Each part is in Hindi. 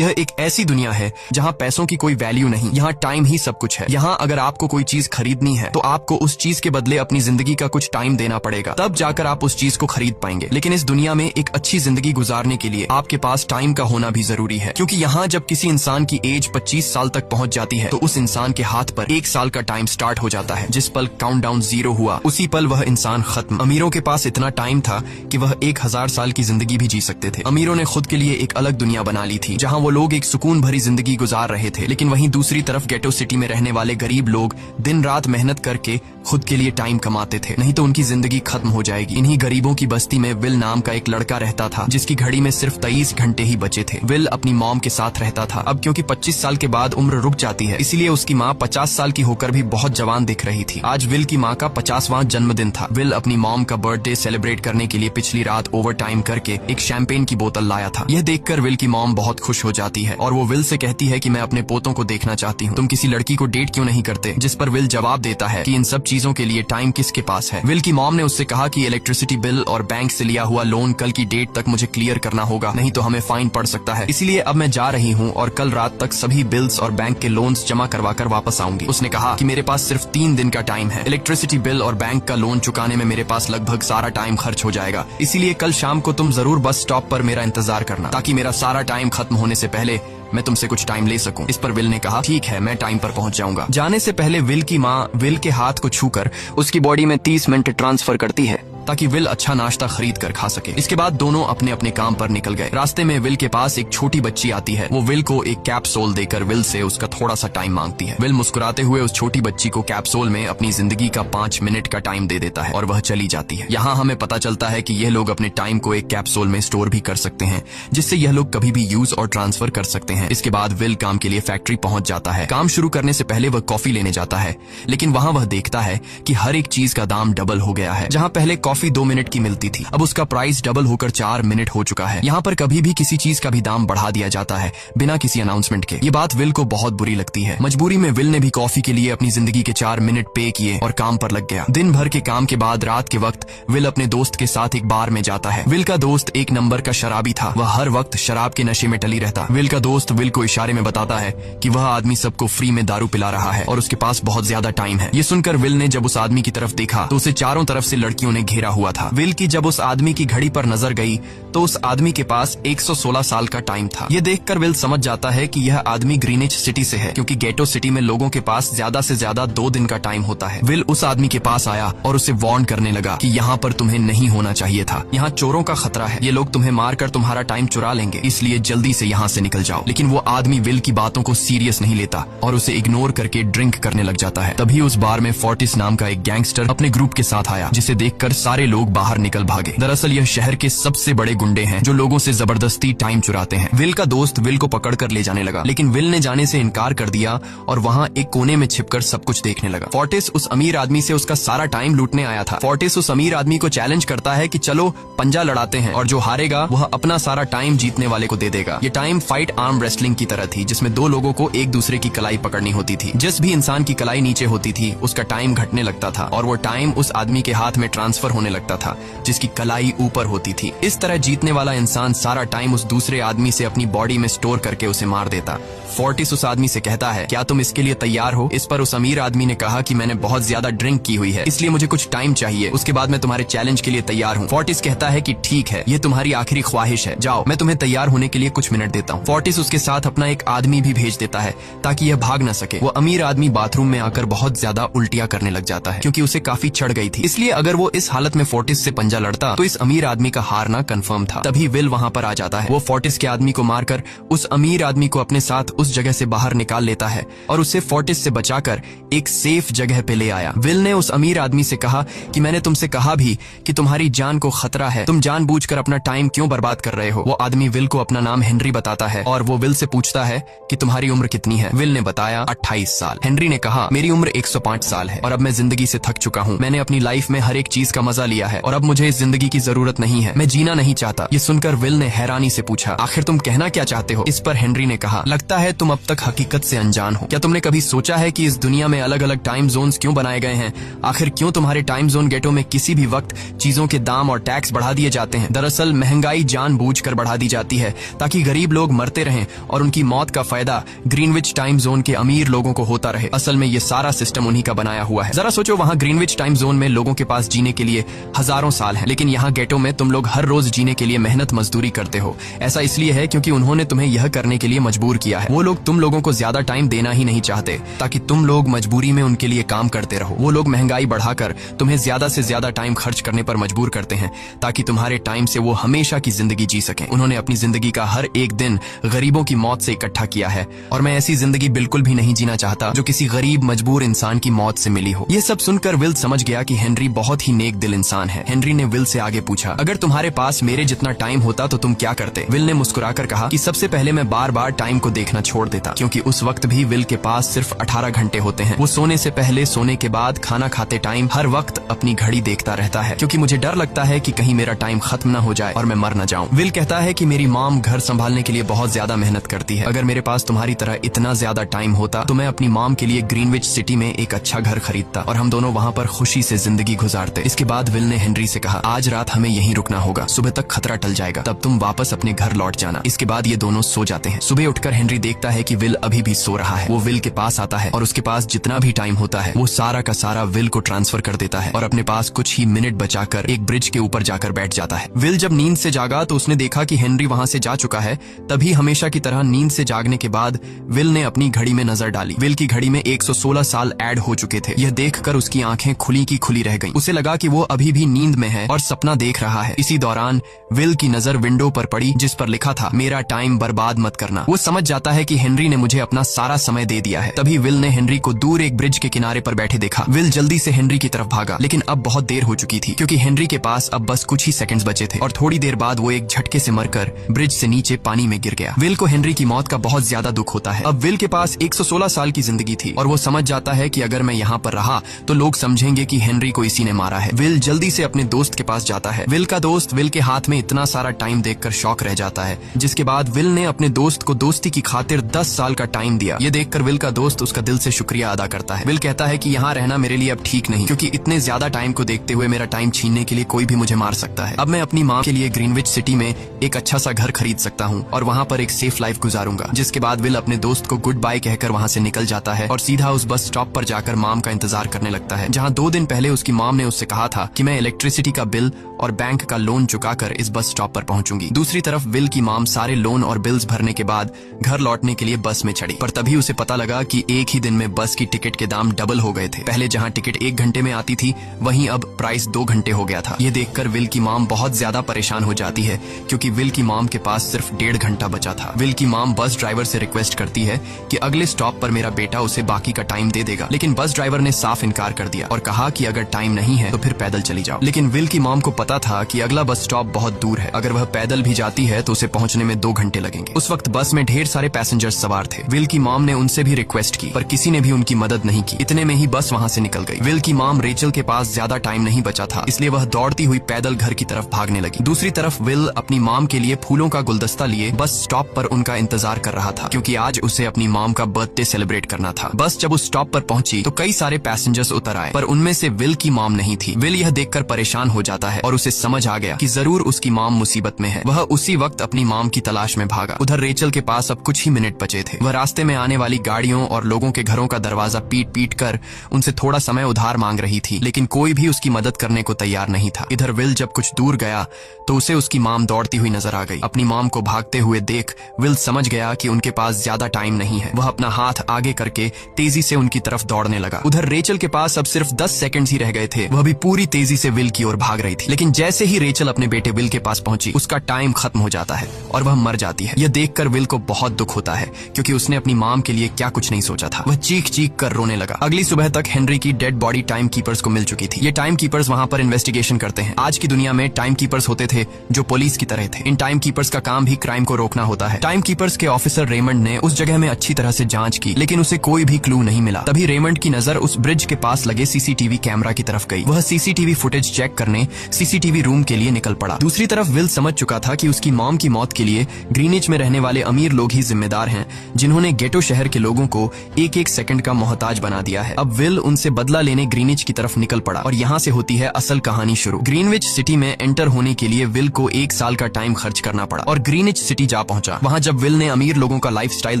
यह एक ऐसी दुनिया है जहाँ पैसों की कोई वैल्यू नहीं, यहाँ टाइम ही सब कुछ है। यहाँ अगर आपको कोई चीज खरीदनी है तो आपको उस चीज के बदले अपनी जिंदगी का कुछ टाइम देना पड़ेगा, तब जाकर आप उस चीज को खरीद पाएंगे। लेकिन इस दुनिया में एक अच्छी जिंदगी गुजारने के लिए आपके पास टाइम का होना भी जरूरी है, क्योंकि यहाँ जब किसी इंसान की एज 25 साल तक पहुँच जाती है तो उस इंसान के हाथ पर 1 साल का टाइम स्टार्ट हो जाता है। जिस पल काउंटडाउन 0 हुआ उसी पल वह इंसान खत्म। अमीरों के पास इतना टाइम था कि वह 1000 साल की जिंदगी भी जी सकते थे। अमीरों ने खुद के लिए एक अलग दुनिया बना ली थी जहाँ वो लोग एक सुकून भरी जिंदगी गुजार रहे थे, लेकिन वहीं दूसरी तरफ गेटो सिटी में रहने वाले गरीब लोग दिन रात मेहनत करके खुद के लिए टाइम कमाते थे, नहीं तो उनकी जिंदगी खत्म हो जाएगी। इन्हीं गरीबों की बस्ती में विल नाम का एक लड़का रहता था जिसकी घड़ी में सिर्फ 23 घंटे ही बचे थे। विल अपनी मॉम के साथ रहता था। अब क्योंकि 25 साल के बाद उम्र रुक जाती है, इसीलिए उसकी माँ 50 साल की होकर भी बहुत जवान दिख रही थी। आज विल की माँ का 50वां जन्मदिन था। विल अपनी मॉम का बर्थडे सेलिब्रेट करने के लिए पिछली रात ओवर टाइम करके एक शैंपेन की बोतल लाया था। यह देखकर विल की मॉम बहुत खुश हो जाती है और वो विल से कहती है कि मैं अपने पोतों को देखना चाहती हूँ, तुम किसी लड़की को डेट क्यों नहीं करते? जिस पर विल जवाब देता है कि इन सब चीजों के लिए टाइम किसके पास है। विल की मॉम ने उससे कहा कि इलेक्ट्रिसिटी बिल और बैंक से लिया हुआ लोन कल की डेट तक मुझे क्लियर करना होगा, नहीं तो हमें फाइन पड़ सकता है। इसलिए अब मैं जा रही हूँ और कल रात तक सभी बिल्स और बैंक के लोन्स जमा करवा कर वापस आऊंगी। उसने कहा कि मेरे पास सिर्फ 3 दिन का टाइम है। इलेक्ट्रिसिटी बिल और बैंक का लोन चुकाने में मेरे पास लगभग सारा टाइम खर्च हो जाएगा, इसीलिए कल शाम को तुम जरूर बस स्टॉप पर मेरा इंतजार करना, ताकि मेरा सारा टाइम खत्म होने से पहले मैं तुमसे कुछ टाइम ले सकूं। इस पर विल ने कहा ठीक है, मैं टाइम पर पहुंच जाऊंगा। जाने से पहले विल की माँ विल के हाथ को छूकर उसकी बॉडी में 30 मिनट ट्रांसफर करती है ताकि विल अच्छा नाश्ता खरीद कर खा सके। इसके बाद दोनों अपने अपने काम पर निकल गए। रास्ते में विल के पास एक छोटी बच्ची आती है। वो विल को एक कैप्सूल देकर विल से उसका थोड़ा सा टाइम मांगती है। विल मुस्कुराते हुए उस छोटी बच्ची को कैप्सूल में अपनी जिंदगी का 5 मिनट का टाइम दे देता है और वह चली जाती है। यहाँ हमें पता चलता है कि यह लोग अपने टाइम को एक कैप्सूल में स्टोर भी कर सकते हैं, जिससे यह लोग कभी भी यूज और ट्रांसफर कर सकते हैं। इसके बाद विल काम के लिए फैक्ट्री पहुंच जाता है। काम शुरू करने से पहले वह कॉफी लेने जाता है, लेकिन वहाँ वह देखता है कि हर एक चीज का दाम डबल हो गया है। जहाँ पहले कॉफी 2 मिनट की मिलती थी, अब उसका प्राइस डबल होकर 4 मिनट हो चुका है। यहाँ पर कभी भी किसी चीज का भी दाम बढ़ा दिया जाता है बिना किसी अनाउंसमेंट के। ये बात विल को बहुत बुरी लगती है। मजबूरी में विल ने भी कॉफी के लिए अपनी जिंदगी के 4 मिनट पे किए और काम पर लग गया। दिन भर के काम के बाद रात के वक्त विल अपने दोस्त के साथ एक बार में जाता है। विल का दोस्त 1 नंबर का शराबी था। वह हर वक्त शराब के नशे में टली रहता। विल का दोस्त विल को इशारे में बताता है कि वह आदमी सबको फ्री में दारू पिला रहा है और उसके पास बहुत ज्यादा टाइम है। ये सुनकर विल ने जब उस आदमी की तरफ देखा तो उसे चारों तरफ से लड़कियों ने घेरा हुआ था। विल की जब उस आदमी की घड़ी पर नजर गई तो उस आदमी के पास 116 साल का टाइम था। ये देखकर विल समझ जाता है कि यह आदमी ग्रीनिच सिटी से है, क्योंकि गेटो सिटी में लोगों के पास ज्यादा से ज्यादा 2 दिन का टाइम होता है। विल उस आदमी के पास आया और उसे वार्न करने लगा कि यहाँ पर तुम्हें नहीं होना चाहिए था। यहाँ चोरों का खतरा है, ये लोग तुम्हें मारकर तुम्हारा टाइम चुरा लेंगे, इसलिए जल्दी से यहाँ से निकल जाओ। लेकिन वो आदमी विल की बातों को सीरियस नहीं लेता और उसे इग्नोर करके ड्रिंक करने लग जाता है। तभी उस बार में फोर्टिस नाम का एक गैंगस्टर अपने ग्रुप के साथ आया, जिसे देखकर सारे लोग बाहर निकल भागे। दरअसल यह शहर के सबसे बड़े गुंडे हैं जो लोगों से जबरदस्ती टाइम चुराते हैं। विल का दोस्त विल को पकड़कर ले जाने लगा, लेकिन विल ने जाने से इनकार कर दिया और वहाँ एक कोने में छिपकर सब कुछ देखने लगा। फोर्टिस उस अमीर आदमी से उसका सारा टाइम लूटने आया था। फोर्टिस उस अमीर आदमी को चैलेंज करता है कि चलो पंजा लड़ाते हैं और जो हारेगा वह अपना सारा टाइम जीतने वाले को दे देगा। ये टाइम फाइट आर्म रेसलिंग की तरह थी, जिसमें 2 लोगों को एक दूसरे की कलाई पकड़नी होती थी। जिस भी इंसान की कलाई नीचे होती थी उसका टाइम घटने लगता था और वो टाइम उस आदमी के हाथ में ट्रांसफर होने लगता था जिसकी कलाई ऊपर होती थी। इस तरह जीतने वाला इंसान सारा टाइम उस दूसरे आदमी से अपनी बॉडी में स्टोर करके उसे मार देता। फोर्टिस उस आदमी से कहता है क्या तुम इसके लिए तैयार हो? इस पर उस अमीर आदमी ने कहा कि मैंने बहुत ज्यादा ड्रिंक की हुई है, इसलिए मुझे कुछ टाइम चाहिए, उसके बाद मैं तुम्हारे चैलेंज के लिए तैयार हूँ। फोर्टिस कहता है कि ठीक है, ये तुम्हारी आखिरी ख्वाहिश है, जाओ मैं तुम्हें तैयार होने के लिए कुछ मिनट देता हूँ। फोर्टिस उसके साथ अपना एक आदमी भी भेज देता है ताकि यह भाग न सके। वो अमीर आदमी बाथरूम में आकर बहुत ज्यादा उल्टियां करने लग जाता है क्योंकि उसे काफी चढ़ गई थी, इसलिए अगर वो इस हालत में फोर्टिस से पंजा लड़ता तो इस अमीर आदमी का हारना कंफर्म था। तभी विल वहाँ पर आ जाता है। वो फोर्टिस के आदमी को मारकर उस अमीर आदमी को अपने साथ उस जगह से बाहर निकाल लेता है और उसे फोर्टिस से बचाकर एक सेफ जगह पे ले आया। विल ने उस अमीर आदमी से कहा कि मैंने तुमसे कहा भी कि तुम्हारी जान को खतरा है, तुम जानबूझकर अपना टाइम क्यों बर्बाद कर रहे हो? वो आदमी विल को अपना नाम हेनरी बताता है और वो विल से पूछता है कि तुम्हारी उम्र कितनी है? विल ने बताया 28 साल। हेनरी ने कहा मेरी उम्र 105 साल है और अब मैं जिंदगी से थक चुका हूँ। मैंने अपनी लाइफ में हर एक चीज का मजा मजा लिया है और अब मुझे इस जिंदगी की जरूरत नहीं है, मैं जीना नहीं चाहता। ये सुनकर विल ने हैरानी से पूछा, आखिर तुम कहना क्या चाहते हो? इस पर हेनरी ने कहा, लगता है तुम अब तक हकीकत से अनजान हो। क्या तुमने कभी सोचा है कि इस दुनिया में अलग अलग टाइम जोन्स क्यों बनाए गए हैं? आखिर क्यों तुम्हारे टाइम जोन गेटो में किसी भी वक्त चीजों के दाम और टैक्स बढ़ा दिए जाते हैं? दरअसल महंगाई जानबूझकर बढ़ा दी जाती है ताकि गरीब लोग मरते रहें और उनकी मौत का फायदा ग्रीनविच टाइम जोन के अमीर लोगों को होता रहे। असल में ये सारा सिस्टम उन्हीं का बनाया हुआ है। जरा सोचो, वहाँ ग्रीनविच टाइम जोन में लोगों के पास जीने के लिए हजारों साल हैं, लेकिन यहाँ गेटो में तुम लोग हर रोज जीने के लिए मेहनत मजदूरी करते हो। ऐसा इसलिए है क्योंकि उन्होंने तुम्हें यह करने के लिए मजबूर किया है। वो लोग तुम लोगों को ज्यादा टाइम देना ही नहीं चाहते ताकि तुम लोग मजबूरी में उनके लिए काम करते रहो। वो लोग महंगाई बढ़ाकर तुम्हें ज्यादा से ज्यादा टाइम खर्च करने पर मजबूर करते हैं ताकि तुम्हारे टाइम से वो हमेशा की जिंदगी जी सकें। उन्होंने अपनी जिंदगी का हर एक दिन गरीबों की मौत से इकट्ठा किया है और मैं ऐसी जिंदगी बिल्कुल भी नहीं जीना चाहता जो किसी गरीब मजबूर इंसान की मौत से मिली हो। ये सब सुनकर विल समझ गया कि हेनरी बहुत ही नेक दिल इंसान है। हेनरी ने विल से आगे पूछा, अगर तुम्हारे पास मेरे जितना टाइम होता तो तुम क्या करते? विल ने मुस्कुराकर कहा कि सबसे पहले मैं बार बार टाइम को देखना छोड़ देता, क्योंकि उस वक्त भी विल के पास सिर्फ 18 घंटे होते हैं। वो सोने से पहले, सोने के बाद, खाना खाते टाइम हर वक्त अपनी घड़ी देखता रहता है, क्योंकि मुझे डर लगता है कि कहीं मेरा टाइम खत्म न हो जाए और मैं मर न जाऊं। विल कहता है कि मेरी मॉम घर संभालने के लिए बहुत ज्यादा मेहनत करती है। अगर मेरे पास तुम्हारी तरह इतना ज्यादा टाइम होता तो मैं अपनी मॉम के लिए ग्रीनविच सिटी में एक अच्छा घर खरीदता और हम दोनों वहाँ पर खुशी से जिंदगी गुजारते। इसके बाद विल ने हेनरी से कहा, आज रात हमें यहीं रुकना होगा, सुबह तक खतरा टल जाएगा, तब तुम वापस अपने घर लौट जाना। इसके बाद ये दोनों सो जाते हैं। सुबह उठकर हेनरी देखता है कि विल अभी भी सो रहा है। वो विल के पास आता है और उसके पास जितना भी टाइम होता है वो सारा का सारा विल को ट्रांसफर कर देता है और अपने पास कुछ ही मिनट बचाकर एक ब्रिज के ऊपर जाकर बैठ जाता है। विल जब नींद से जागा तो उसने देखा कि हेनरी वहाँ से जा चुका है। तभी हमेशा की तरह नींद से जागने के बाद विल ने अपनी घड़ी में नजर डाली। विल की घड़ी में 116 साल ऐड हो चुके थे। यह देखकर उसकी आंखें खुली की खुली रह गईं। उसे लगा कि वो अभी भी नींद में है और सपना देख रहा है। इसी दौरान विल की नजर विंडो पर पड़ी जिस पर लिखा था, मेरा टाइम बर्बाद मत करना। वो समझ जाता है कि हेनरी ने मुझे अपना सारा समय दे दिया है। तभी विल ने हेनरी को दूर एक ब्रिज के किनारे पर बैठे देखा। विल जल्दी से हेनरी की तरफ भागा, लेकिन अब बहुत देर हो चुकी थी क्योंकि हेनरी के पास अब बस कुछ ही सेकंड्स बचे थे और थोड़ी देर बाद वो एक झटके से मरकर ब्रिज से नीचे पानी में गिर गया। विल को हेनरी की मौत का बहुत ज्यादा दुख होता है। अब विल के पास 116 साल की जिंदगी थी और वो समझ जाता है कि अगर मैं यहाँ पर रहा तो लोग समझेंगे कि हेनरी को इसी ने मारा है। विल जल्दी से अपने दोस्त के पास जाता है। विल का दोस्त विल के हाथ में इतना सारा टाइम देखकर शॉक रह जाता है, जिसके बाद विल ने अपने दोस्त को दोस्ती की खातिर 10 साल का टाइम दिया। ये देखकर विल का दोस्त उसका दिल से शुक्रिया अदा करता है। विल कहता है कि यहाँ रहना मेरे लिए अब ठीक नहीं, क्योंकि इतने ज्यादा टाइम को देखते हुए मेरा टाइम छीनने के लिए कोई भी मुझे मार सकता है। अब मैं अपनी माँ के लिए ग्रीनविच सिटी में एक अच्छा सा घर खरीद सकता हूँ और वहाँ पर एक सेफ लाइफ गुजारूंगा। जिसके बाद विल अपने दोस्त को गुड बाय कहकर वहाँ से निकल जाता है और सीधा उस बस स्टॉप पर जाकर माम का इंतजार करने लगता है, जहाँ 2 दिन पहले उसकी माम ने उससे कहा था कि मैं इलेक्ट्रिसिटी का बिल और बैंक का लोन चुकाकर इस बस स्टॉप पर पहुंचूंगी। दूसरी तरफ विल की माम सारे लोन और बिल्स भरने के बाद घर लौटने के लिए बस में चढ़ी, पर तभी उसे पता लगा कि एक ही दिन में बस की टिकट के दाम डबल हो गए थे। पहले जहां टिकट 1 घंटे में आती थी वहीं अब प्राइस 2 घंटे हो गया था। ये देखकर विल की माम बहुत ज्यादा परेशान हो जाती है क्योंकि विल की माम के पास सिर्फ 1.5 घंटा बचा था। विल की माम बस ड्राइवर से रिक्वेस्ट करती है कि अगले स्टॉप पर मेरा बेटा उसे बाकी का टाइम दे देगा, लेकिन बस ड्राइवर ने साफ इनकार कर दिया और कहा कि अगर टाइम नहीं है तो फिर पैदल चली जाओ। लेकिन विल की माम को पता था कि अगला बस स्टॉप बहुत दूर है, अगर वह पैदल भी जाती है तो उसे पहुंचने में 2 घंटे लगेंगे। उस वक्त बस में ढेर सारे पैसेंजर्स सवार थे। विल की माम ने उनसे भी रिक्वेस्ट की पर किसी ने भी उनकी मदद नहीं की। इतने में ही बस वहां से निकल गई। विल की माम रेचल के पास ज्यादा टाइम नहीं बचा था, इसलिए वह दौड़ती हुई पैदल घर की तरफ भागने लगी। दूसरी तरफ विल अपनी माम के लिए फूलों का गुलदस्ता लिए बस स्टॉप पर उनका इंतजार कर रहा था, क्योंकि आज उसे अपनी माम का बर्थडे सेलिब्रेट करना था। बस जब उस स्टॉप पर पहुंची तो कई सारे पैसेंजर्स उतर आए, पर उनमें से विल की माम नहीं थी। विल यह देखकर परेशान हो जाता है और उसे समझ आ गया कि जरूर उसकी माम मुसीबत में है। वह उसी वक्त अपनी माम की तलाश में भागा। उधर रेचल के पास अब कुछ ही मिनट बचे थे। वह रास्ते में आने वाली गाड़ियों और लोगों के घरों का दरवाजा पीट पीट कर उनसे थोड़ा समय उधार मांग रही थी, लेकिन कोई भी उसकी मदद करने को तैयार नहीं था। इधर विल जब कुछ दूर गया तो उसे उसकी माम दौड़ती हुई नजर आ गई। अपनी माम को भागते हुए देख विल समझ गया कि उनके पास ज्यादा टाइम नहीं है। वह अपना हाथ आगे करके तेजी से उनकी तरफ दौड़ने लगा। उधर रेचल के पास अब सिर्फ 10 सेकंड्स ही रह गए थे। वह भी पूरी तेजी से विल की ओर भाग रही थी, लेकिन लेकिन जैसे ही रेचल अपने बेटे विल के पास पहुंची, उसका टाइम खत्म हो जाता है और वह मर जाती है। यह देखकर विल को बहुत दुख होता है क्योंकि उसने अपनी माम के लिए क्या कुछ नहीं सोचा था। वह चीख चीख कर रोने लगा। अगली सुबह तक हेनरी की डेड बॉडी टाइम कीपर्स को मिल चुकी थी। ये टाइम कीपर्स वहाँ पर इन्वेस्टिगेशन करते हैं। आज की दुनिया में टाइम कीपर्स होते थे जो पुलिस की तरह थे। इन टाइम कीपर्स का काम भी क्राइम को रोकना होता है। टाइम कीपर्स के ऑफिसर रेमंड ने उस जगह में अच्छी तरह से जांच की, लेकिन उसे कोई भी क्लू नहीं मिला। तभी रेमंड की नजर उस ब्रिज के पास लगे सीसीटीवी कैमरा की तरफ गई। वह सीसीटीवी फुटेज चेक करने सीसीटीवी रूम के लिए निकल पड़ा। दूसरी तरफ विल समझ चुका था कि उसकी मॉम की मौत के लिए ग्रीनिच में रहने वाले अमीर लोग ही जिम्मेदार हैं, जिन्होंने गेटो शहर के लोगों को एक एक सेकंड का मोहताज बना दिया है। अब विल उनसे बदला लेने ग्रीनिच की तरफ निकल पड़ा और यहाँ से होती है असल कहानी शुरू। ग्रीनविच सिटी में एंटर होने के लिए विल को 1 साल का टाइम खर्च करना पड़ा और ग्रीनिच सिटी जा पहुंचा। वहाँ जब विल ने अमीर लोगों का लाइफस्टाइल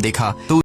देखा तो